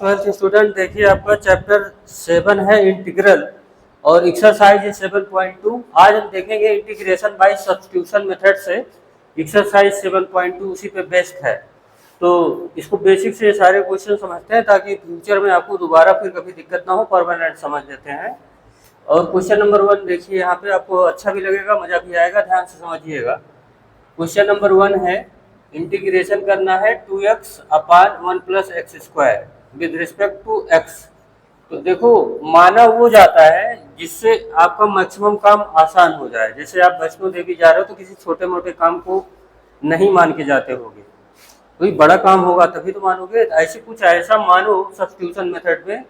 Twelfth student देखिए आपका chapter 7 है इंटीग्रल और एक्सरसाइज है 7.2। आज हम देखेंगे इंटीग्रेशन बाय सब्स्टिट्यूशन मेथड से। एक्सरसाइज 7.2 उसी पे बेस्ड है, तो इसको बेसिक से सारे क्वेश्चन समझते हैं ताकि फ्यूचर में आपको दोबारा फिर कभी दिक्कत ना हो, परमानेंट समझ लेते हैं। और क्वेश्चन नंबर 1 देखिए, यहाँ पे आपको अच्छा भी लगेगा, मजा भी आएगा, ध्यान से समझिएगा। क्वेश्चन नंबर 1 है, इंटीग्रेशन करना है 2x upon 1 plus x square with respect to x। तो देखो, माना वो जाता है जिससे आपका मैक्सिमम काम आसान हो जाए। जैसे आप वैष्णो देवी जा रहे हो तो किसी छोटे मोटे काम को नहीं मान के जाते होगे, कोई बड़ा काम होगा तभी तो मानोगे। ऐसे कुछ ऐसा मानो सब्स्टिट्यूशन मेथड में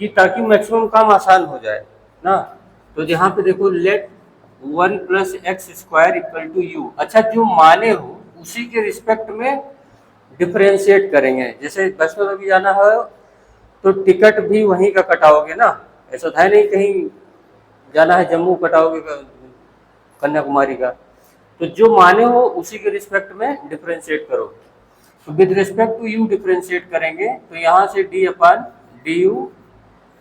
कि ताकि मैक्सिमम काम आसान हो जाए ना। तो यहाँ पे देखो, let 1 plus x square equal to u. अच्छा, जो माने हो उसी के रिस्पेक्ट में डिफ्रेंशिएट करेंगे। जैसे वैष्णो देवी जाना है तो टिकट भी वहीं का कटाओगे ना, ऐसा है नहीं कहीं जाना है जम्मू कटाओगे कन्याकुमारी का। तो जो माने हो उसी के रिस्पेक्ट में डिफ्रेंशिएट करो। तो with respect to u differentiate करेंगे तो यहाँ से d upon D u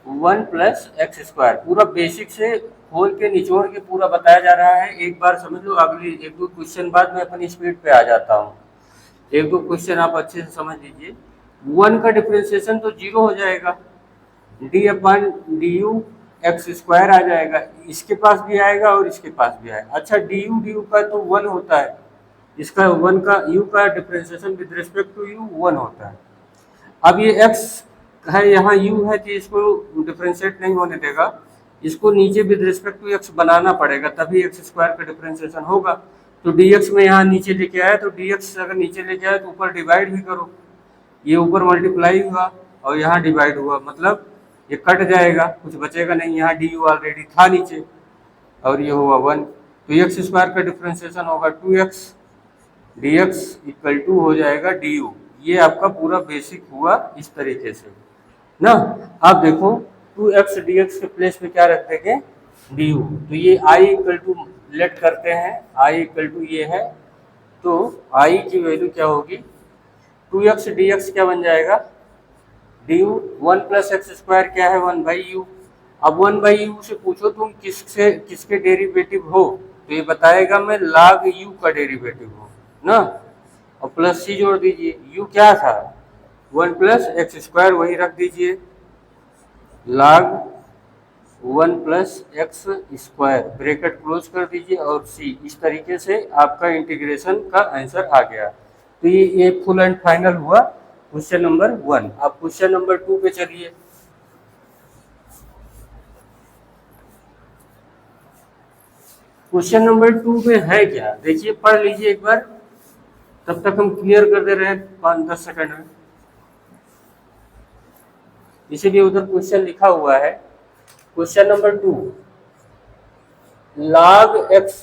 1 plus x square, पूरा बेसिक से खोल के निचोड़ के पूरा बताया जा रहा है। एक बार समझ लो, अगली 1-2 क्वेश्चन बाद मैं अपनी स्पीड पे आ जाता हूँ। 1-2 क्वेश्चन आप अच्छे से समझ लीजिए। 1 का डिफ्रेंशिएशन तो 0 हो जाएगा, D upon D U X square आ जाएगा, इसके पास भी आएगा और इसके पास भी आएगा। अच्छा, डी यू का तो 1 होता है, इसका 1 का यू का differentiation with respect to u 1 होता है। अब ये x है, यहाँ u है, कि इसको डिफ्रेंशिएट नहीं होने देगा, इसको नीचे विद रिस्पेक्ट टू x बनाना पड़ेगा, तभी एक्स स्क्वायर का डिफ्रेंशिएशन होगा। तो dx में यहाँ नीचे लेके आया, तो dx अगर नीचे लेके आया तो ऊपर डिवाइड भी करो, ये ऊपर मल्टीप्लाई हुआ और यहाँ डिवाइड हुआ, मतलब ये कट जाएगा, कुछ बचेगा नहीं। यहाँ du ऑलरेडी था नीचे और ये हुआ 1, तो एक्स स्क्वायर का डिफ्रेंशिएशन होगा 2x, dx इक्वल टू हो जाएगा du। ये आपका पूरा बेसिक हुआ इस तरीके से ना। आप देखो, 2x dx के प्लेस पे क्या रख देंगे, du। तो ये i इक्वल टू लेट करते हैं, i इक्वल टू ये है, तो i की वैल्यू क्या होगी, 2x dx क्या बन जाएगा, du। 1 प्लस एक्स स्क्वायर क्या है, 1 बाई यू। अब 1 बाई यू से पूछो तुम किसके डेरिवेटिव हो, तो ये बताएगा मैं log u का डेरिवेटिव हो ना। और प्लस सी जोड़ दीजिए, u क्या था, 1 प्लस एक्स स्क्वायर, वही रख दीजिए, log 1 plus x square, bracket close कर दीजिए और सी। इस तरीके से आपका इंटीग्रेशन का आंसर आ गया। तो ये फुल एंड फाइनल हुआ क्वेश्चन नंबर 1। अब क्वेश्चन नंबर 2 पे चलिए। क्वेश्चन नंबर 2 में है क्या, देखिए पढ़ लीजिए एक बार, तब तक हम क्लियर कर दे रहे हैं 5-10 सेकंड में। इसीलिए उधर क्वेश्चन लिखा हुआ है। Question number 2, log x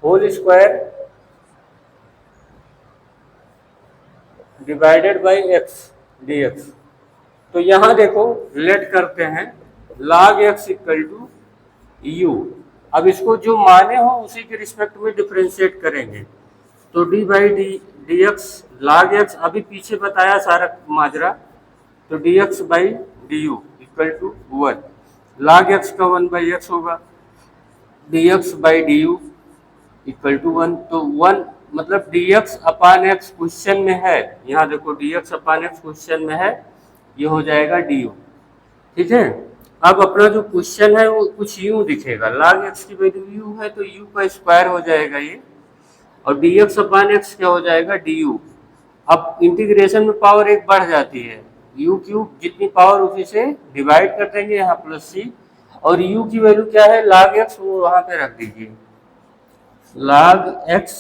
whole square divided by x dx। तो यहां देखो, लेट करते हैं log x equal to u। अब इसको जो माने हो उसी के रिस्पेक्ट में डिफ्रेंशिएट करेंगे, तो d by d x log x, अभी पीछे बताया सारा माजरा, तो dx by d u equal to 1, log x का 1 बाई एक्स होगा, dx by d u equal to 1। तो 1 मतलब dx अपान x क्वेश्चन में है, यहाँ देखो dx अपान x क्वेश्चन में है, ये हो जाएगा du। ठीक है, अब अपना जो क्वेश्चन है वो कुछ यूं दिखेगा, log x की वैल्यू u है तो u का स्क्वायर हो जाएगा ये, और dx अपान x क्या हो जाएगा, du। अब इंटीग्रेशन में पावर एक बढ़ जाती है, u क्यूब जितनी पावर उसी से डिवाइड कर देंगे, यहाँ प्लस सी, और u की वैल्यू क्या है, log x, वो वहां पे रख दीजिए, log x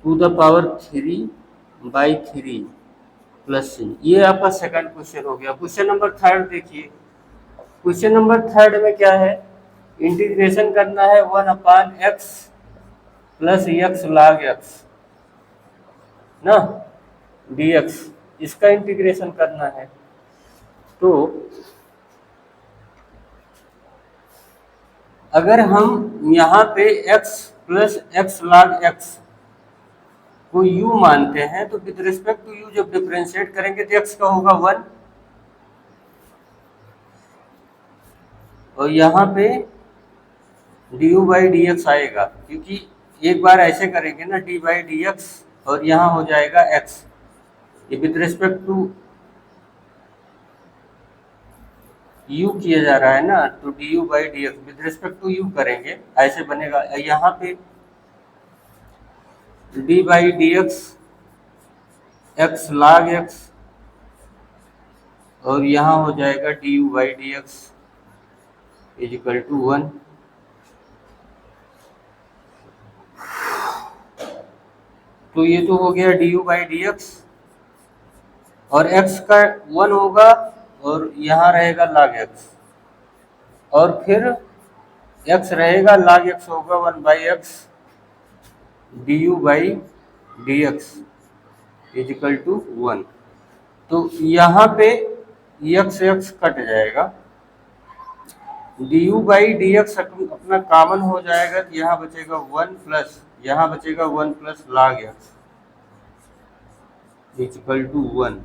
to the power 3/3 plus C. ये आपका सेकंड क्वेश्चन हो गया। क्वेश्चन नंबर 3 देखिए। क्वेश्चन नंबर 3 में क्या है, इंटीग्रेशन करना है 1 upon X plus X log x ना, dx, इसका इंटीग्रेशन करना है। तो अगर हम यहाँ पे x plus X log x को u मानते हैं तो विद रिस्पेक्ट टू u जब डिफरेंशिएट करेंगे तो x का होगा 1 और यहाँ पे du बाई डी एक्स आएगा, क्योंकि एक बार ऐसे करेंगे ना d बाई डी एक्स और यहाँ हो जाएगा x, ये विद रिस्पेक्ट टू u किया जा रहा है ना, तो du by d x with respect to u करेंगे, ऐसे बनेगा। यहाँ पे d by d x x log x और यहाँ हो जाएगा du by d x is equal to 1। तो ये तो हो गया du बाई डी एक्स और x का 1 होगा और यहाँ रहेगा log x और फिर x रहेगा log x होगा 1 by x du by d x is equal to 1। तो यहाँ पे x कट जाएगा, du बाई डी एक्स अपना कॉमन हो जाएगा तो यहाँ बचेगा 1 प्लस, यहाँ बचेगा 1 plus log x is equal to 1।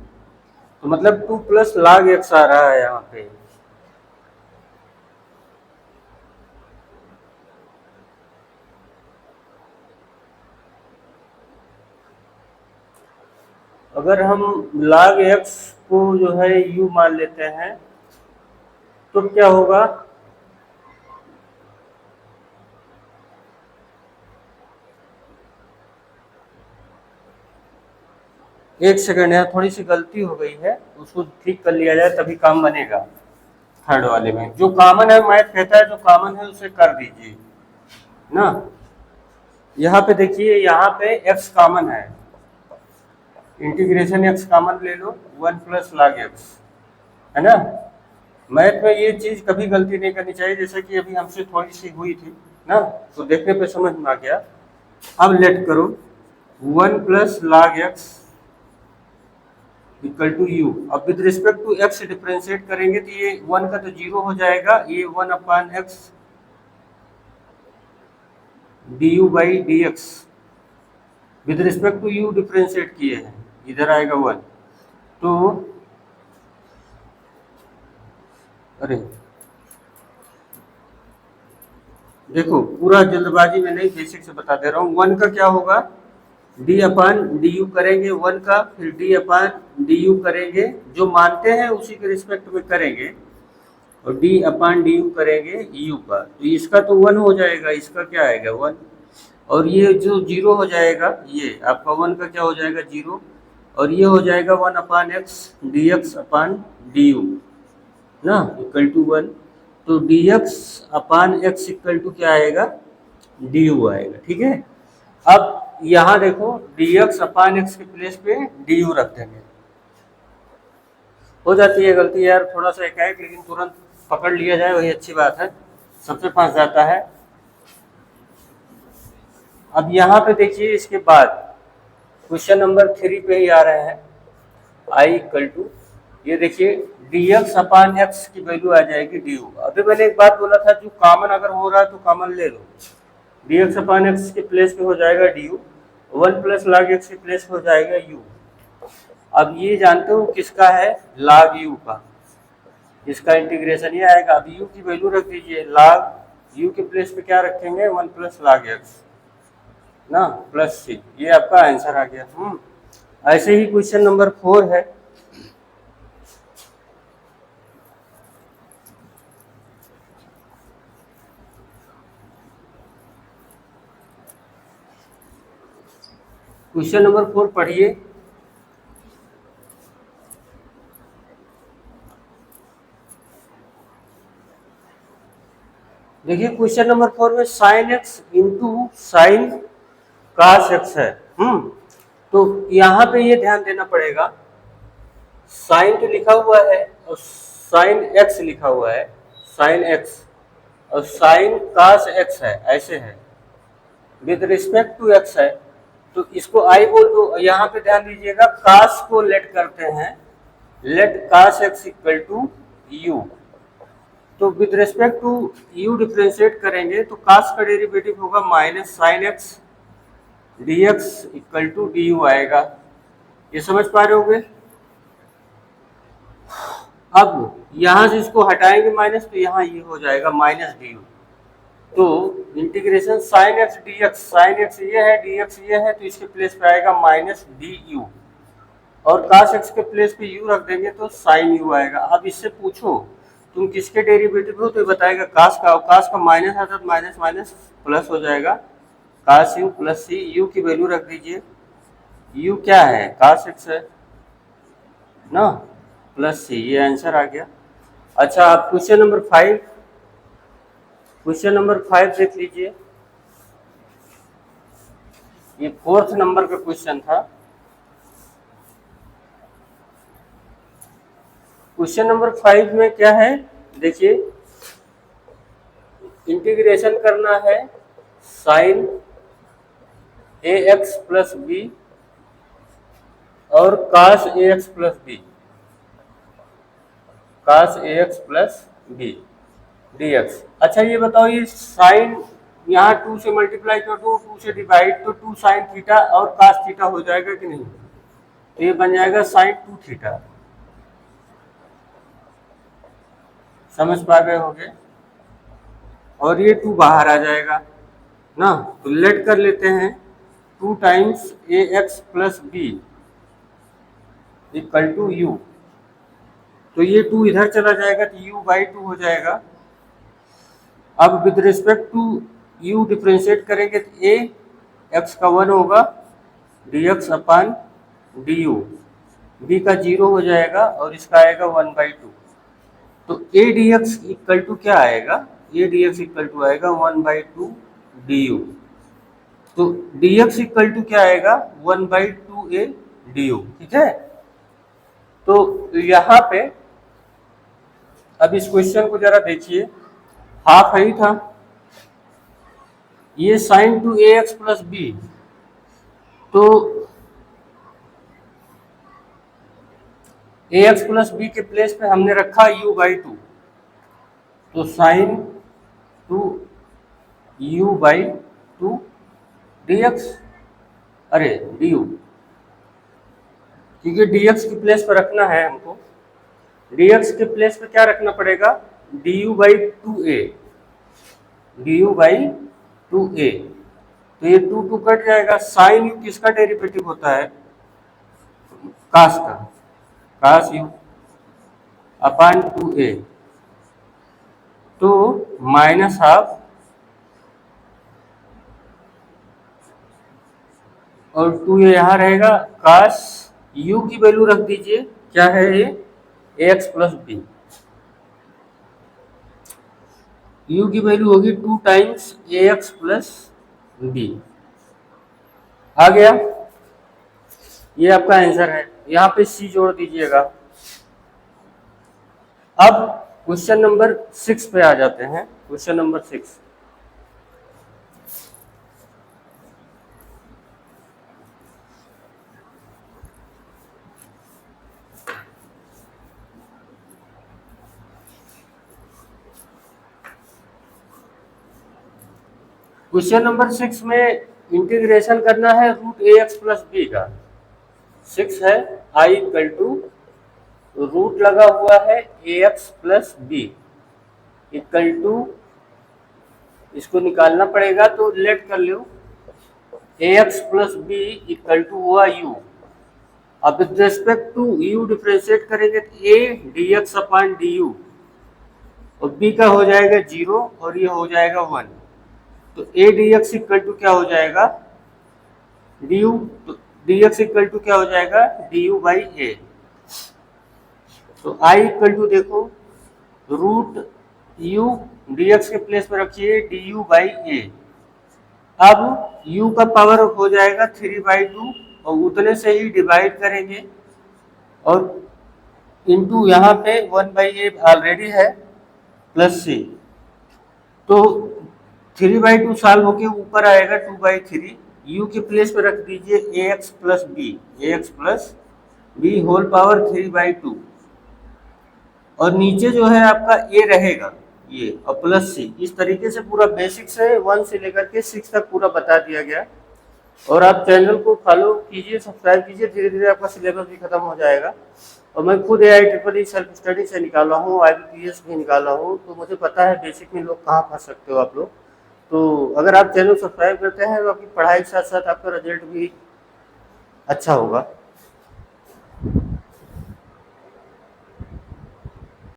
तो मतलब 2 प्लस log x आ रहा है यहाँ पे। अगर हम log x को जो है u मान लेते हैं तो क्या होगा, एक सेकंड, यहाँ थोड़ी सी गलती हो गई है, उसको ठीक कर लिया जाए तभी काम बनेगा। थर्ड वाले में जो कॉमन है, मैथ कहता है जो कॉमन है उसे कर दीजिए ना। यहाँ पे देखिए, यहाँ पे x कॉमन है, इंटीग्रेशन x कॉमन ले लो 1 प्लस log x, है ना। मैथ में ये चीज कभी गलती नहीं करनी चाहिए, जैसे कि अभी हमसे थोड़ी सी हुई थी ना, तो देखने पे समझ में आ गया। अब लेट करो 1 plus log x equal to u। अब with respect to x differentiate करेंगे तो ये 1 का तो 0 हो जाएगा, ये 1 upon x du by d x with respect to u differentiate किए हैं, इधर आएगा 1। तो अरे देखो, पूरा जल्दबाजी में नहीं, बेसिक से बता दे रहा हूँ। 1 का क्या होगा, d अपान डी यू करेंगे 1 का, फिर d अपान डी यू करेंगे, जो मानते हैं उसी के रिस्पेक्ट में करेंगे, और d अपान डी यू करेंगे u का। तो इसका तो 1 हो जाएगा, इसका क्या आएगा 1, और ये जो 0 हो जाएगा, ये आपका 1 का क्या हो जाएगा 0, और ये हो जाएगा 1 upon X D X upon D U ना इक्वल टू 1। तो D X upon X equal to क्या आएगा, डी यू आएगा। ठीक है, अब यहाँ देखो dx अपान एक्स के प्लेस पे du रख देंगे। हो जाती है गलती यार, थोड़ा सा एकाएक, लेकिन तुरंत पकड़ लिया जाए वही अच्छी बात है, सबसे फंस जाता है। अब यहाँ पे देखिए, इसके बाद क्वेश्चन नंबर 3 पे ही आ रहे हैं, i इक्वल टू, ये देखिए dx अपान एक्स की वैल्यू आ जाएगी du। अभी मैंने एक बात बोला था, जो कॉमन अगर हो रहा है तो कॉमन ले लो, dx अपान एक्स के प्लेस पे हो जाएगा du, 1 प्लस log x के प्लेस पे हो जाएगा u। अब ये जानते हो किसका है, log u का, इसका इंटीग्रेशन ये आएगा। अब u की वैल्यू रख दीजिए, log u के प्लेस पे क्या रखेंगे 1 प्लस log x ना प्लस c, ये आपका आंसर आ गया। ऐसे ही क्वेश्चन नंबर 4 है, क्वेश्चन नंबर 4 पढ़िए। देखिए क्वेश्चन नंबर 4 में साइन एक्स इंटू साइन कास एक्स है। तो यहाँ पे ये ध्यान देना पड़ेगा, साइन तो लिखा हुआ है और साइन एक्स लिखा हुआ है, साइन एक्स और साइन कास एक्स है, ऐसे है, विद रिस्पेक्ट टू एक्स है, तो इसको आई बोल दो। यहाँ पे ध्यान दीजिएगा, कास को लेट करते हैं, let cos X equal to you. तो with respect to U differentiate करेंगे तो कास का डेरिवेटिव होगा minus sine X D x equal to D U आएगा। ये समझ पा रहे होगे। अब यहाँ से इसको हटाएंगे माइनस, तो यहाँ ये हो जाएगा माइनस डी यू। तो integration sign X D x, sine x ये है, डी एक्स ये है, तो इसके प्लेस पे आएगा माइनस डी यू, और कास एक्स के प्लेस पे यू रख देंगे तो साइन यू आएगा। अब इससे पूछो तुम किसके डेरिवेटिव हो, तो ये बताएगा कास का, कास का माइनस आता तो माइनस माइनस प्लस हो जाएगा, कास यू प्लस सी, यू की वैल्यू रख दीजिए, यू क्या है कास एक्स है ना, प्लस सी, ये आंसर आ गया। अच्छा आप क्वेश्चन नंबर 5, क्वेश्चन नंबर 5 देख लीजिए। ये 4th नंबर का क्वेश्चन था। क्वेश्चन नंबर 5 में क्या है देखिए, इंटीग्रेशन करना है sine A x plus B और cos A x plus B, cos A x plus B D X. अच्छा ये बताओ, ये साइन यहाँ 2 से मल्टीप्लाई कर दो, 2 से डिवाइड, तो 2 साइन थीटा और कास थीटा हो जाएगा कि नहीं, तो ये बन जाएगा साइन 2 थीटा। समझ पा गए होंगे। और ये 2 बाहर आ जाएगा ना, तो लेट कर लेते हैं 2 times a x plus b equal to you, तो ये 2 इधर चला जाएगा तो u बाई 2 हो जाएगा। अब with respect to u differentiate करेंगे तो a x का 1 होगा, dx अपान du, b का 0 हो जाएगा और इसका आएगा 1/2। तो a dx इक्वल टू क्या आएगा, a dx इक्वल टू आएगा 1/2 du। तो dx इक्वल टू क्या आएगा 1/2a du, ठीक है। तो यहाँ पे अब इस क्वेश्चन को जरा देखिए, हाफ ही था, ये साइन 2ax प्लस बी, तो ax प्लस बी के प्लेस पे हमने रखा u/2, तो साइन 2u/2 dx, अरे du, क्योंकि dx के प्लेस पे रखना है हमको, dx के प्लेस पे क्या रखना पड़ेगा du/2a, du/2a, तो ये 2 कट जाएगा। साइन यू किसका डेरिवेटिव होता है, कास का, कास यू अपान 2a, तो माइनस हाफ, और 2 ये यहाँ रहेगा, कास यू की वैल्यू रख दीजिए, क्या है ये ax प्लस बी, u की वैल्यू होगी 2 टाइम्स ax प्लस बी, आ गया। ये आपका आंसर है, यहाँ पे c जोड़ दीजिएगा। अब क्वेश्चन नंबर 6 पे आ जाते हैं। क्वेश्चन नंबर 6, क्वेश्चन नंबर 6 में इंटीग्रेशन करना है रूट ए एक्स प्लस बी का। 6 है आई इक्वल टू रूट लगा हुआ है a x plus b equal to, इसको निकालना पड़ेगा तो लेट कर लो, a x plus b equal to हुआ यू। अब with respect to u differentiate करेंगे तो a d x upon d u, और बी का हो जाएगा 0 और ये हो जाएगा 1, तो a d x equal to क्या हो जाएगा डी यू, तो डी एक्स इक्वल टू क्या हो जाएगा डी यू बाई ए। तो आई इक्वल टू देखो रूट यू डी एक्स के प्लेस में रखिए डी यू बाई ए। अब u का पावर हो जाएगा 3/2 और उतने से ही डिवाइड करेंगे, और इनटू यहाँ पे 1/a ऑलरेडी है प्लस c, तो 3/2 सॉल्व होके ऊपर आएगा 2/3, u के प्लेस पे रख दीजिए ax plus b whole power 3/2, और नीचे जो है आपका a रहेगा ये और प्लस सी। इस तरीके से पूरा बेसिक से 1 से लेकर के 6 तक पूरा बता दिया गया। और आप चैनल को फॉलो कीजिए, सब्सक्राइब कीजिए, धीरे धीरे आपका सिलेबस भी खत्म हो जाएगा। और मैं खुद AIEEE सेल्फ स्टडी से निकाला हूँ, IBPS भी निकाला हूँ, तो मुझे पता है बेसिक में लोग कहाँ फंस सकते हो आप लोग। तो अगर आप चैनल सब्सक्राइब करते हैं तो आपकी पढ़ाई के साथ साथ आपका रिजल्ट भी अच्छा होगा।